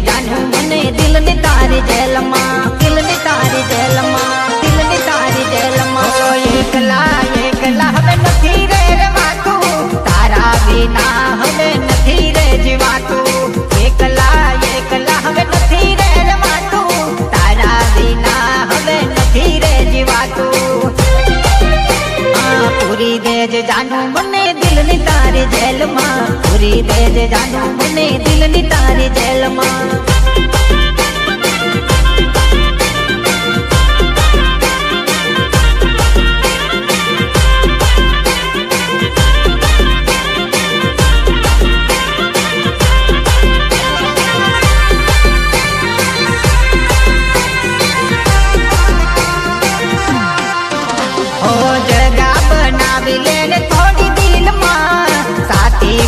जानू मने दिल ने तारी जेल मां, दिल ने तारी जेल मां, दिल ने तारी जेल मां। ओ एकला एकला हमें नथी रे रेवातू, तारा बिना हमें नथी रे जीवातू। एकला एकला हमें नथी रे रेवातू, तारा बिना हमें नथी रे जीवातू। पूरी देज जानू मने दिल ने तारी जेल मां, पूरी देज जानू मने दिल ने तारी जेल मां।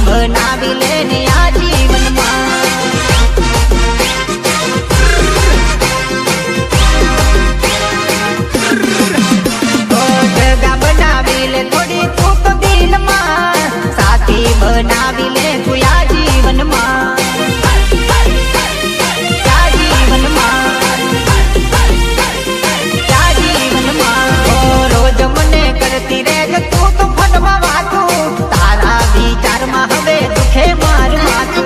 बनावी लेने आजीवन मां, जगह बनावी ले थोड़ी तू तो दिल मां, साथी बनावी ले तू आजीवन मां, आजीवन मां, आजीवन मां। ओ रोज मने करती रे तू तो फटवा वातू, तारा विचार मां हवे दुखे मार मातू,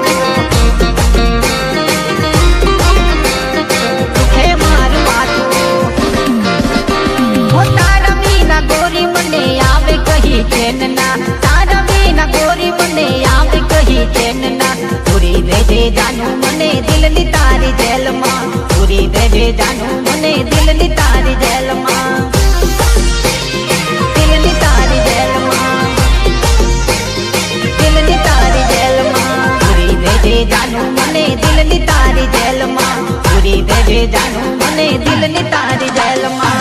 दुखे मार मातू। ओ तारा मीना गोरी मने आवे कही चैन ना, तारा मीना गोरी मने आवे कही चैन ना। पूरी देजे जानू मने दिल नी तारी जेल मां, पूरी देजे जानू मने दिल नी तारी जेल मां, दिल नी तारी जेल मां, दिल नी तारी जेल मां। पूरी देजे जानू मने दिल नी तारी जेल मां, पूरी देजे जानू मने दिल नी तारी जेल मां।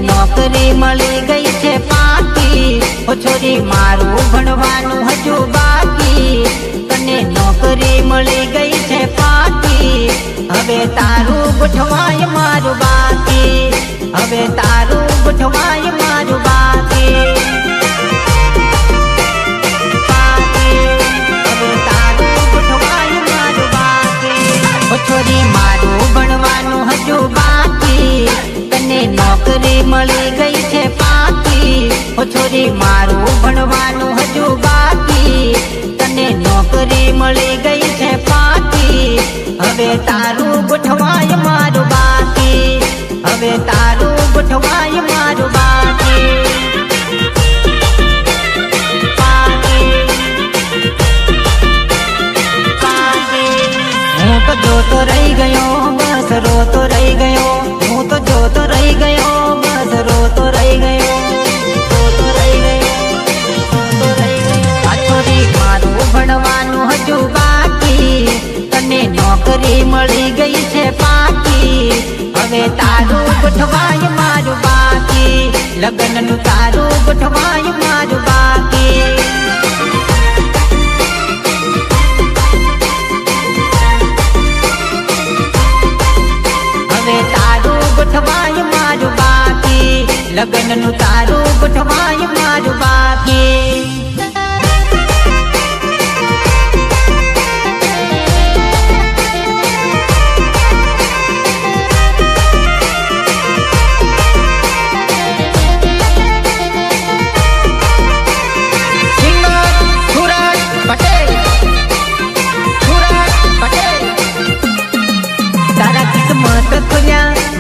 नौकरी मળી ગઈ છે પાકી, ઓ છોરી મારું ભણવાનું હજુ બાકી, તને નોકરી મળી ગઈ છે પાકી, હવે તારું ગોઠવાય મારું બાકી, હવે તારું ગોઠવાય મારું બાકી, બાકી, હવે તારું ગોઠવાય મારું બાકી। ઓ છોરી મારું ભણવાનું હજુ બાકી, તને નોકરી મળી ગઈ છે પાકી, ઓ છોરી મારું ભણવાનું હજુ બાકી, તને નોકરી મળી ગઈ છે પાકી, હવે તારું ગોઠવાય મારું બાકી, હવે તારું ગોઠવાય મારું બાકી, બાકી, બાકી। હું તો જોતો રહી ગયો, બસ રોતો રહી ગયો, હું તો જોતો રહી ગયો, બસ રોતો રહી ગયો, રોતો રહી ગયો, રોતો રહી ગયો। આ છોરી મારું ભણવાનું હજુ બાકી, તને નોકરી મળી ગઈ છે પાકી, હવે તારું ગોઠવાય મારું બાકી, લગ્નનું તારું ગોઠવાય મારું બાકી, હવે તારું ગોઠવાય મારું બાકી, લગ્નનું તારું ગોઠવાય મારું બાકી।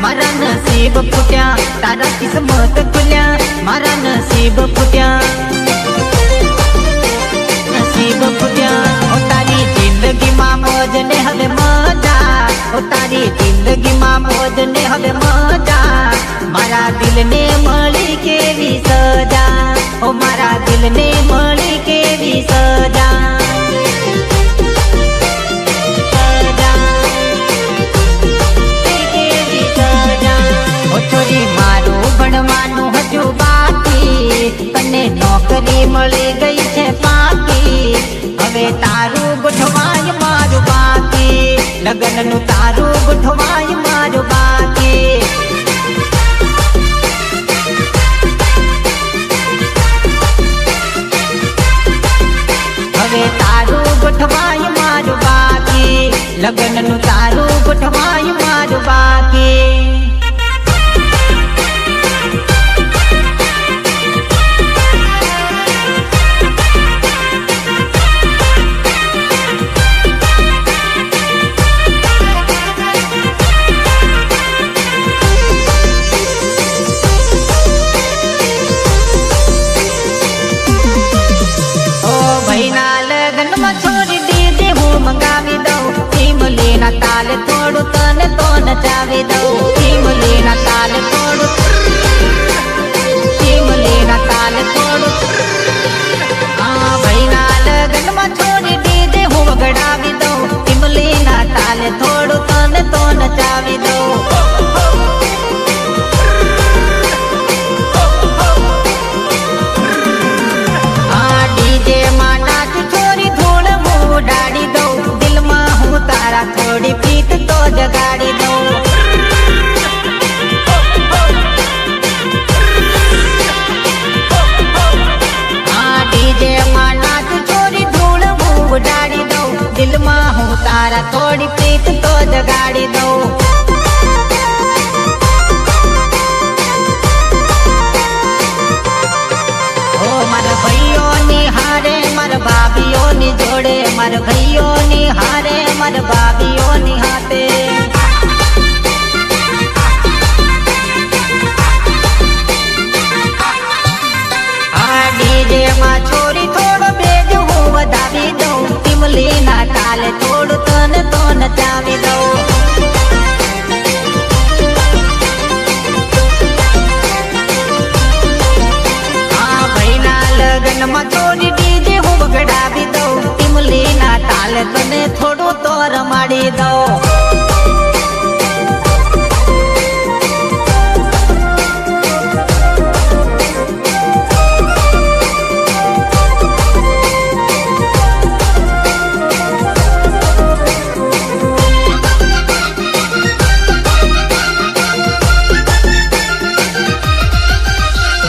मारा नसीब फुट्या, तारा किस्मत खुल्या, मारा नसीब फुट्या, नसीब फुट्या। ओ तारी जिंदगी मां मौज ने हवे मजा, ओ तारी जिंदगी मां मौज ने हवे मजा, मारा दिल ने मળી केवी सजा, ओ मारा दिल ने मળી केवी सजा, छोरी मार લગનનું તારું ગોઠવાય મારું બાકી હવે તારું ગોઠવાય મારું બાકી લગનનું તારું ગોઠવાય મારું બાકી તાલ થોડું તને તો નચાવી દઉં ઈમલીના તાલ થોડું ઈમલીના તાલ થોડું આ ભાઈના લગ્નમાં છોડી ડીજે હું વગડાવી દઉં ઈમલીના તાલ થોડું તને તો નચાવી દઉં આ ડીજે માં નાચ છોરી ધૂળ હું ઉડાડી દઉં દિલમાં હું તારા થોડી પ્રીત તો જગાડી દઉં આ ડીજે માં નાચ છોરી ધૂળ હું ઉડાડી દઉં દિલમાં હું તારા થોડી પ્રીત તો જગાડી દઉં મારા ભાઈઓની હારે મારા ભાભીઓની જોડે મારા ભાઈઓની હારે મારા ભાભીઓની હાથે આ ડીજે માં છોરી થોડો બેજ હું વધાવી દઉં ઈમલીના તાલે થોડું તને તો નચાવી દઉં લગનમાં છોડી ડીજે હું વગડાવી દઉં ઈમલીના તાલે તને થોડું તો રમાડી દઉં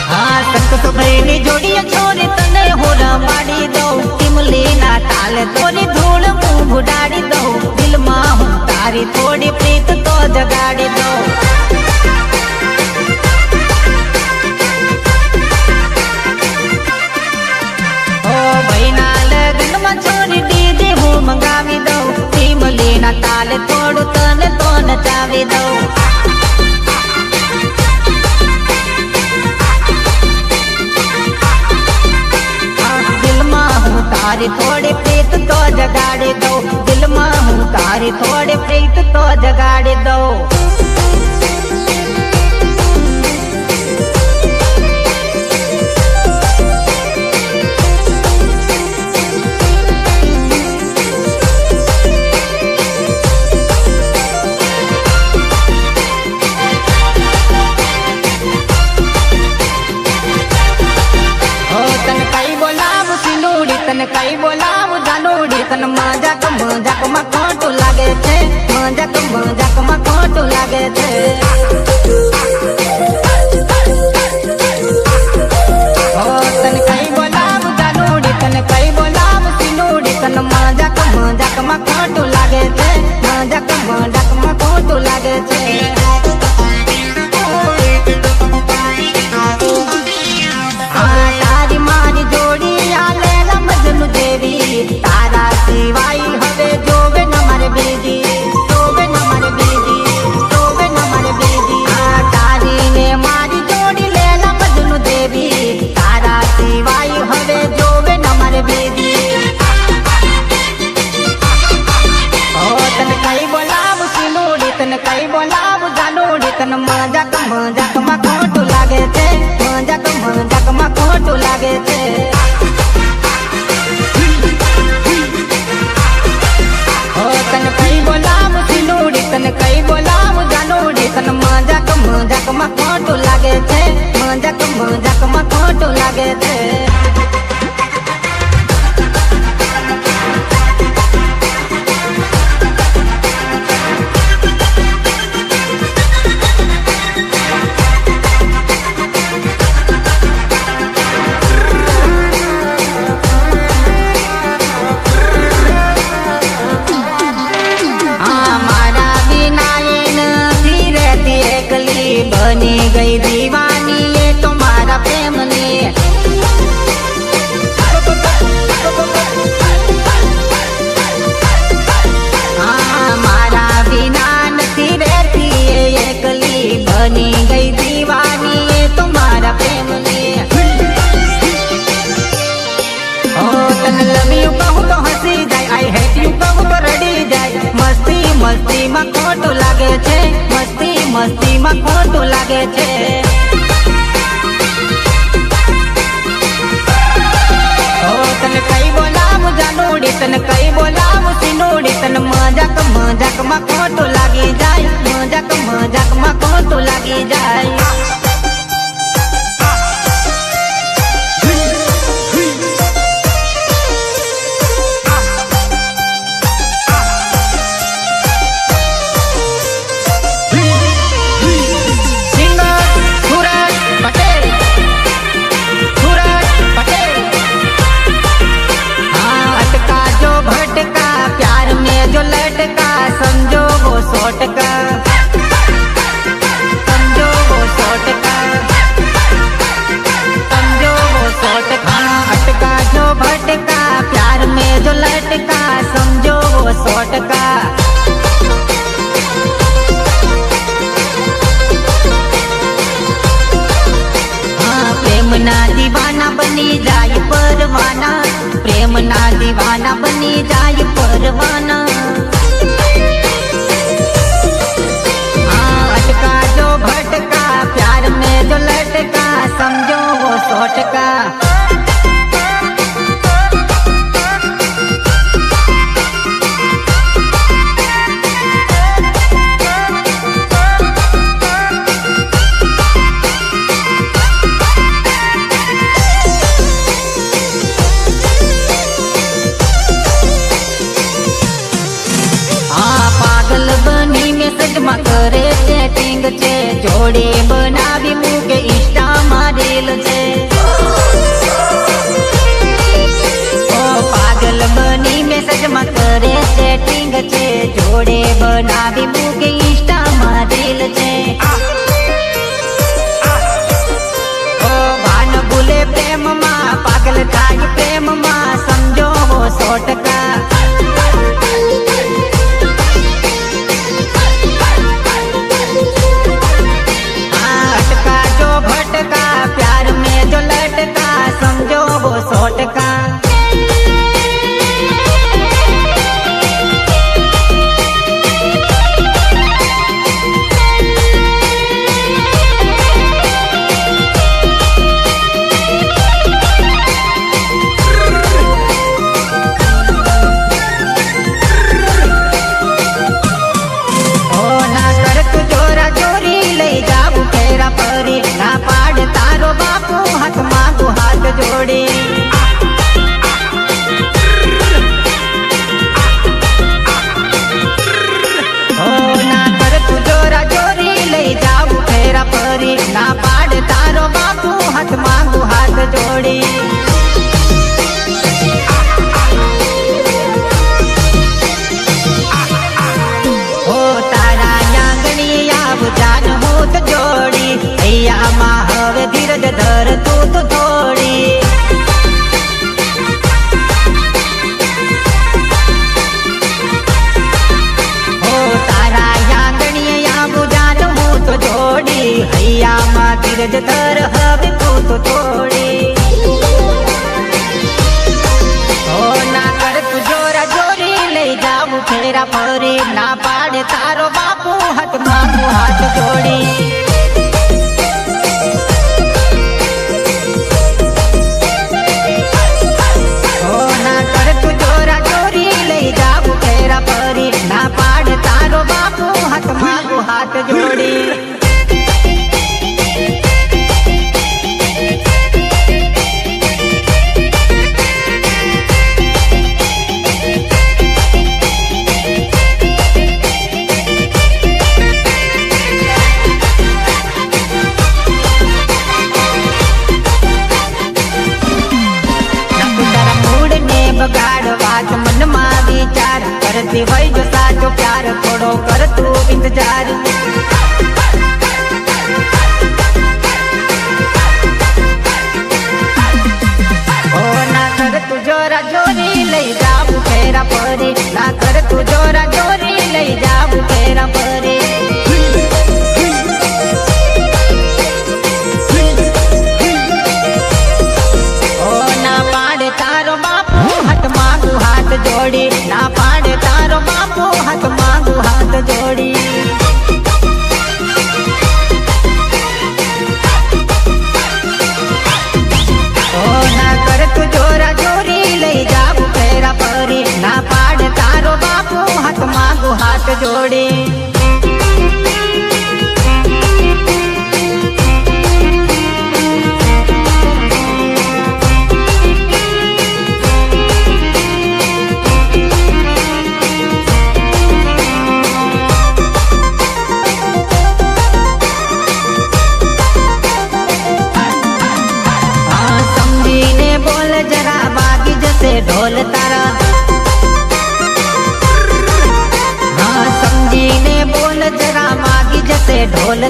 હા સંકટ ભાઈની જોડીએ છોરી તને હું રમાડી દઉં ઈમલીના તાલે થોડી ધૂળ હું ઉડાડી દઉં દિલમાં હું તારી થોડી પ્રીત તો જગાડી દઉં ઓ ભાઈના લગ્નમાં છોરી ડીજે હું મંગાવી દઉં ઈમલીના તાલે થોડું તને તો નચાવી દઉં તારી થોડી પ્રીત તો જગાડી દઉં દિલમાં હું તારી થોડી પ્રીત તો જગાડી દઉં તને કઈ બોલાવું જાનુડી તને મજાક મજાકમાં ખોટું લાગે છે મજાક મજાકમાં ખોટું લાગે છે તને કઈ બોલાવું જાનુડી તને કઈ બોલાવું સીનુડી તને મજાક મજાકમાં ખોટું લાગે છે મજાક મજાકમાં ખોટું લાગે છે તારી મારી જોડી આલે તારા સિવાય હવે જોવે ન મારે બીજી જોવે ન મારે બીજી જોવે ન મારે બીજી આ તારી ને મારી જોડી લેલા મજનુ દેવી તારા સિવાય હવે જોવે ન મારે બીજી ઓ તને કઈ બોલાવું સીનુડી તને કઈ બોલાવું જાનુડી તને મજાક મજાકમાં ખોટું લાગે છે મજાક મજાકમાં ખોટું લાગે છે તને કઈ બોલાવું સીનુડી તને કઈ બોલાવું જાનુડી તને મજાક મજાકમાં ખોટું લાગે છે મજાક મજાકમાં ખોટું લાગે છે बनी गई दीवानी ये तुम्हारा प्रेम ने। हाँ मारा बिना नहीं रहती ये एकली, बनी गई दीवानी ये तुम्हारा प्रेम ने। ओ तन लव यू कहूँ तो हंसी जाए, आई हेट यू कहूँ तो रड़ी जाए। मस्ती मस्ती में खोटू लागे छे, मस्ती मस्ती में खोटू लागे छे। ओ तन कई बोलाव जानूड़ी, तन कई बोलाव सिनूड़ी, तन मजाक मजाक में खोटू लागी जाए, मजाक मजाक में खोटू लागी जाए। समझो वो 100%, समझो वो 100%, समझो वो 100%। अटका जो भटका प्यार में जो लटका, समझो वो 100%। हाँ प्रेम ना दीवाना बनी जाए परवाना, प्रेम ना दीवाना बनी जाए परवाना। भटका प्यार में जो लटका, समझो वो 100%। पागल बनी मैसेज में करे चैटिंग छे, जोड़े बनावी मुके इंस्टा में रील छे। ओ पागल बनी मैसेज में करे चैटिंग छे, जोड़े बनावी मुके इंस्टा में रील छे। ओ भान भूले प्रेम में, पागल थाई प्रेम में, समझो वो 100%। प्यार में जो लटका, समझो वो 100%। जोड़े हो ना कर तू जोरा जोरी, ले जाऊ फेरा परी, ना पाड़ तारो बापू हाथ मांगू हाथ जोड़े। हो तारा आंगणी आव जान हो तो जोड़ी, भैया माँ हवे धीरज धर तू तो थोड़ी। हैया माँ धीरज धर हवे तू तो थोड़ी। हो ना कर तू जोरा जोरी, ले जाऊ फेरा परी, ना पाड़े तारो बापू हाथ मांगू हाथ जोड़ी। हो ना कर तू जोरा जोरी, ले जाऊ फेरा परी, ना पाड़े तारो बापू हाथ मांगू हाथ जोड़ी।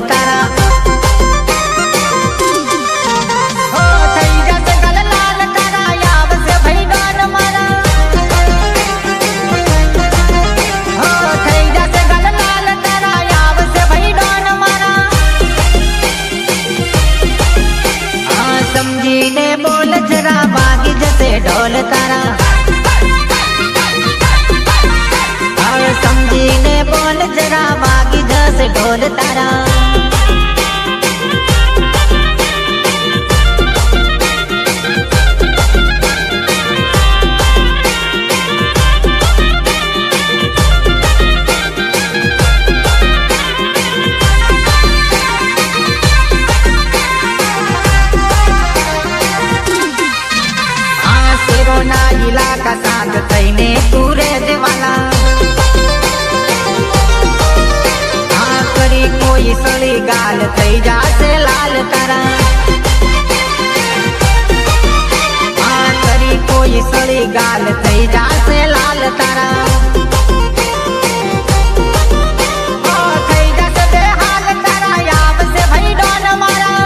તારા હો થઈ જશે ગલ લાલ તારા આવશે ભાઈ ડોન મારા હો થઈ જશે ગલ લાલ તારા આવશે ભાઈ ડોન મારા આ સમજીને બોલ જરા ભાગી જશે ઢોલ તારા સમજીને બોલ જરા વાગી જશે ઢોલ તારા આ શેરોના ઇલાકા સાથ થઈને તું રહેજે વાલા કોઈ સળી ગાલ થઈ જાશે લાલ તારા આ કરી કોઈ સળી ગાલ થઈ જાશે લાલ તારા થઈ જશે બે હાલ તારા આવશે ભાઈ ડોન મારા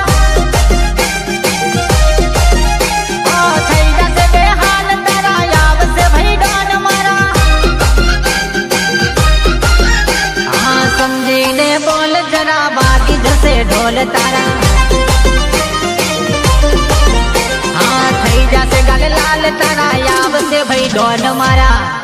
થઈ જશે બે હાલ તારા આવશે ભાઈ ડોન મારા આ સમજીને બોલ જરા વાગી જશે ઢોલ તારા હા થઈ જશે ગલ લાલ તારા આવશે ભાઈ ડોન મારા